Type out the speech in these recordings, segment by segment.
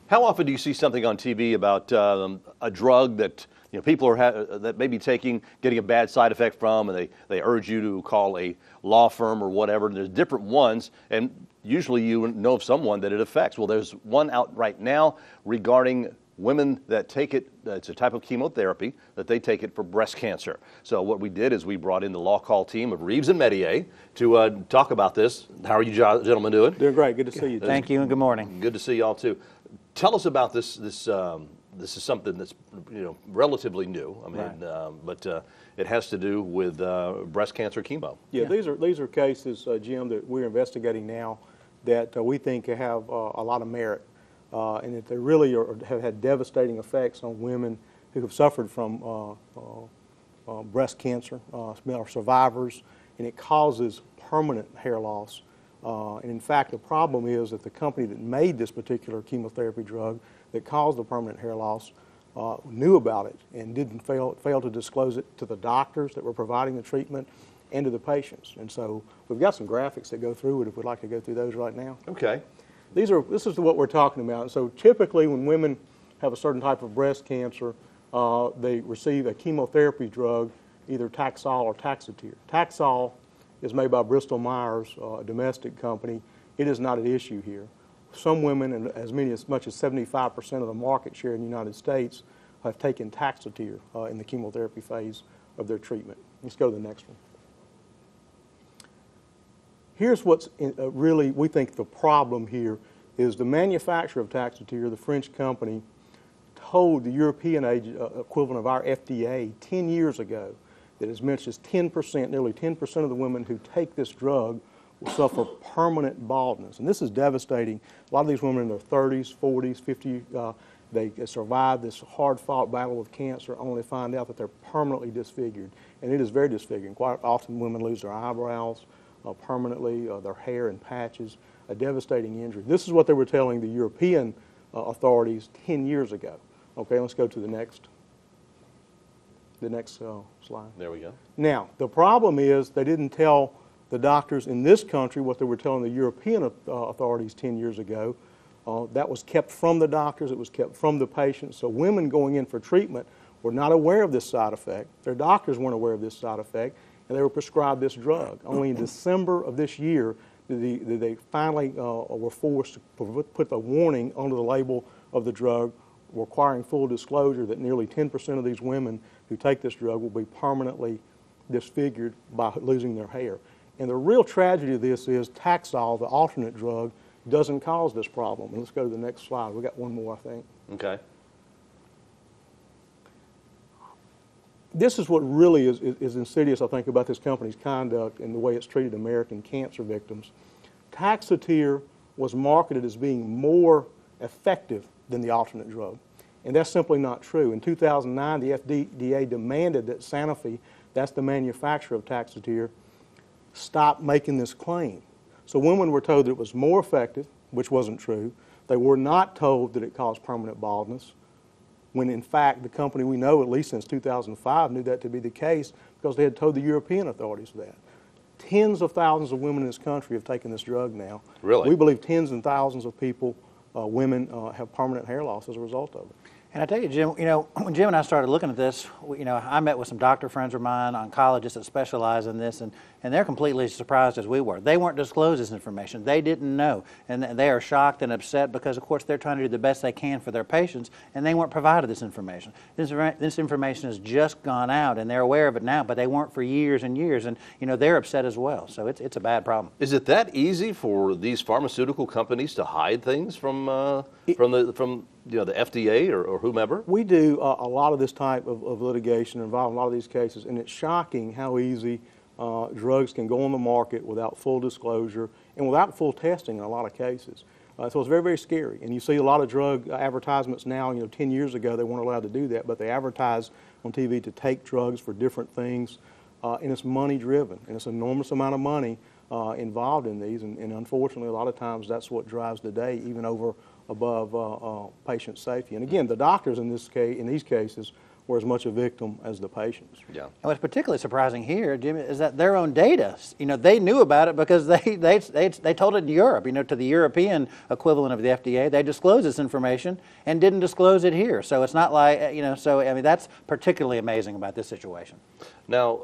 How often do you see something on TV about a drug that people are that may be taking, getting a bad side effect from, and they urge you to call a law firm or whatever? And there's different ones, and usually you know of someone that it affects. Well, there's one out right now regarding women that take it. It's a type of chemotherapy that they take it for breast cancer. So what we did is we brought in the law call team of Reeves Mestayer to talk about this. How are you gentlemen doing? Doing great. Good to see you. Thank you, and good morning. Good to see y'all too. Tell us about this. This is something that's relatively new. I mean, Right. but it has to do with breast cancer chemo. Yeah, these are cases, Jim, that we're investigating now that we think have a lot of merit, and that they really have had devastating effects on women who have suffered from breast cancer, are survivors, and it causes permanent hair loss. And in fact, the problem is that the company that made this particular chemotherapy drug that caused the permanent hair loss knew about it and didn't fail to disclose it to the doctors that were providing the treatment and to the patients. And so we've got some graphics that go through it if we'd like to go through those right now. Okay. This is what we're talking about. And so typically when women have a certain type of breast cancer, they receive a chemotherapy drug, either Taxol or Taxotere. Taxol is made by Bristol Myers, a domestic company. It is not an issue here. Some women, and as much as 75% of the market share in the United States, have taken Taxotere in the chemotherapy phase of their treatment. Let's go to the next one. Here's what's really, we think the problem here is the manufacturer of Taxotere, the French company, told the European equivalent of our FDA 10 years ago that as much as 10%, nearly 10% of the women who take this drug will suffer permanent baldness. And this is devastating. A lot of these women in their 30s, 40s, 50s, they survive this hard-fought battle with cancer only to find out that they're permanently disfigured. And it is very disfiguring. Quite often women lose their eyebrows permanently, their hair in patches, a devastating injury. This is what they were telling the European authorities 10 years ago. Okay, let's go to the next slide. There we go. Now, the problem is they didn't tell the doctors in this country what they were telling the European authorities 10 years ago. That was kept from the doctors. It was kept from the patients. So women going in for treatment were not aware of this side effect. Their doctors weren't aware of this side effect, and they were prescribed this drug. Only in December of this year did they finally were forced to put the warning onto the label of the drug, requiring full disclosure that nearly 10% of these women who take this drug will be permanently disfigured by losing their hair. And the real tragedy of this is Taxol, the alternate drug, doesn't cause this problem. And let's go to the next slide. We've got one more, I think. Okay. This is what really is insidious, I think, about this company's conduct and the way it's treated American cancer victims. Taxotere was marketed as being more effective than the alternate drug. And that's simply not true. In 2009, the FDA demanded that Sanofi, that's the manufacturer of Taxotere, stop making this claim. So women were told that it was more effective, which wasn't true. They were not told that it caused permanent baldness, when in fact the company we know, at least since 2005, knew that to be the case because they had told the European authorities that. Tens of thousands of women in this country have taken this drug now. Really? We believe tens and thousands of people, women, have permanent hair loss as a result of it. And I tell you, Jim, when Jim and I started looking at this, I met with some doctor friends of mine, oncologists that specialize in this, and they're completely surprised as we were. They weren't disclosed this information. They didn't know. And they are shocked and upset because, of course, they're trying to do the best they can for their patients, and they weren't provided this information. This information has just gone out, and they're aware of it now, but they weren't for years and years, and, they're upset as well. So it's a bad problem. Is it that easy for these pharmaceutical companies to hide things from the FDA or whomever? We do a lot of this type of litigation involving a lot of these cases, and it's shocking how easy drugs can go on the market without full disclosure and without full testing in a lot of cases. So it's very, very scary. And you see a lot of drug advertisements now. 10 years ago they weren't allowed to do that, but they advertise on TV to take drugs for different things, and it's money driven, and it's an enormous amount of money involved in these, and unfortunately a lot of times that's what drives the day, even above patient safety. And again, the doctors in these cases were as much a victim as the patients. Yeah. And what's particularly surprising here, Jim, is that their own data, they knew about it because they told it in Europe, to the European equivalent of the FDA. They disclosed this information and didn't disclose it here. So it's not like, so I mean, that's particularly amazing about this situation. Now,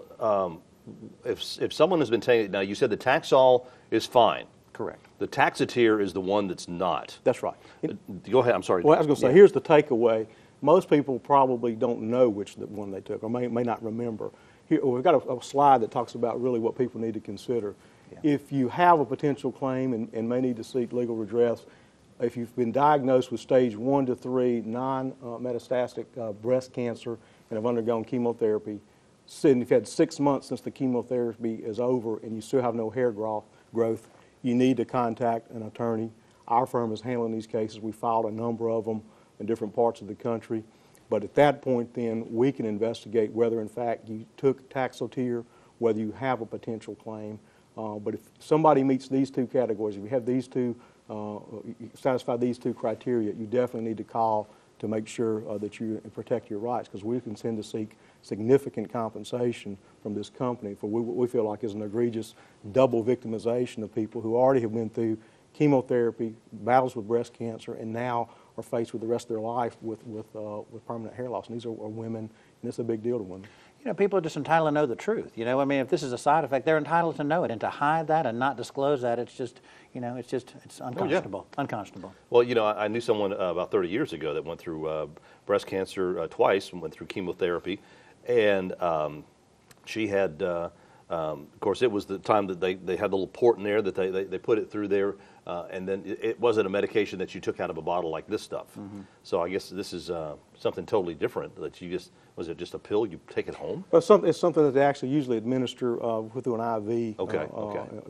if someone has been taking, now you said the Taxol is fine. Correct. The Taxotere is the one that's not. That's right. Go ahead, I'm sorry. Well, I was going to say, here's the takeaway. Most people probably don't know which one they took or may not remember. Here, we've got a slide that talks about really what people need to consider. Yeah. If you have a potential claim and may need to seek legal redress, if you've been diagnosed with stage 1 to 3 non-metastatic breast cancer and have undergone chemotherapy, and you've had 6 months since the chemotherapy is over and you still have no hair growth, you need to contact an attorney. Our firm is handling these cases. We filed a number of them in different parts of the country. But at that point then, we can investigate whether in fact you took Taxotere, whether you have a potential claim. But if somebody meets these two categories, if you have these two, you satisfy these two criteria, you definitely need to call to make sure that you protect your rights, because we can tend to seek significant compensation from this company for what we feel like is an egregious double victimization of people who already have been through chemotherapy, battles with breast cancer, and now are faced with the rest of their life with permanent hair loss. And these are women, and it's a big deal to women. People are just entitled to know the truth. I mean, if this is a side effect, they're entitled to know it, and to hide that and not disclose that, it's just, it's unconscionable. Oh, yeah. Unconscionable. Well, I knew someone about 30 years ago that went through breast cancer twice and went through chemotherapy, and she had, of course, it was the time that they had the little port in there that they put it through there, and then it wasn't a medication that you took out of a bottle like this stuff. Mm-hmm. So I guess this is something totally different that you just, was it just a pill you take it home? Well, it's something that they actually usually administer through an IV. Okay,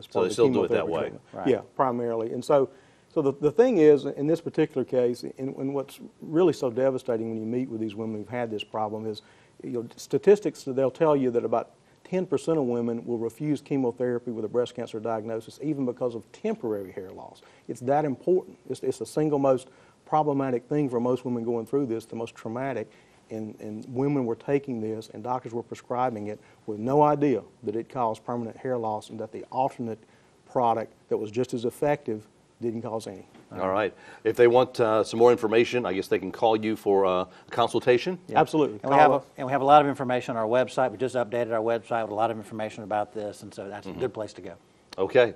so they still do it that way. Right. Yeah, primarily. And so the thing is, in this particular case, and what's really so devastating when you meet with these women who've had this problem is, statistics, they'll tell you that about 10% of women will refuse chemotherapy with a breast cancer diagnosis, even because of temporary hair loss. It's that important. It's the single most problematic thing for most women going through this, the most traumatic. And women were taking this, and doctors were prescribing it with no idea that it caused permanent hair loss, and that the alternate product that was just as effective didn't cause any. All right. If they want some more information, I guess they can call you for a consultation? Yeah. Absolutely. And we have a lot of information on our website. We just updated our website with a lot of information about this, and so that's a good place to go. Okay.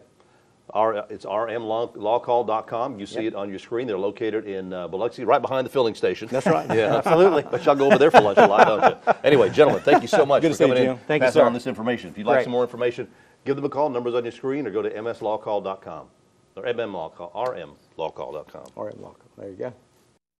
It's rmlawcall.com. You see it on your screen. They're located in Biloxi, right behind the filling station. That's right. Yeah, absolutely. But y'all go over there for lunch a lot, don't you? Anyway, gentlemen, thank you so much Good for coming in. Thank you, passing sir. on this information. If you'd like some more information, give them a call. Numbers on your screen, or go to mslawcall.com or rmlawcall.com. RM Lawcall. There you go.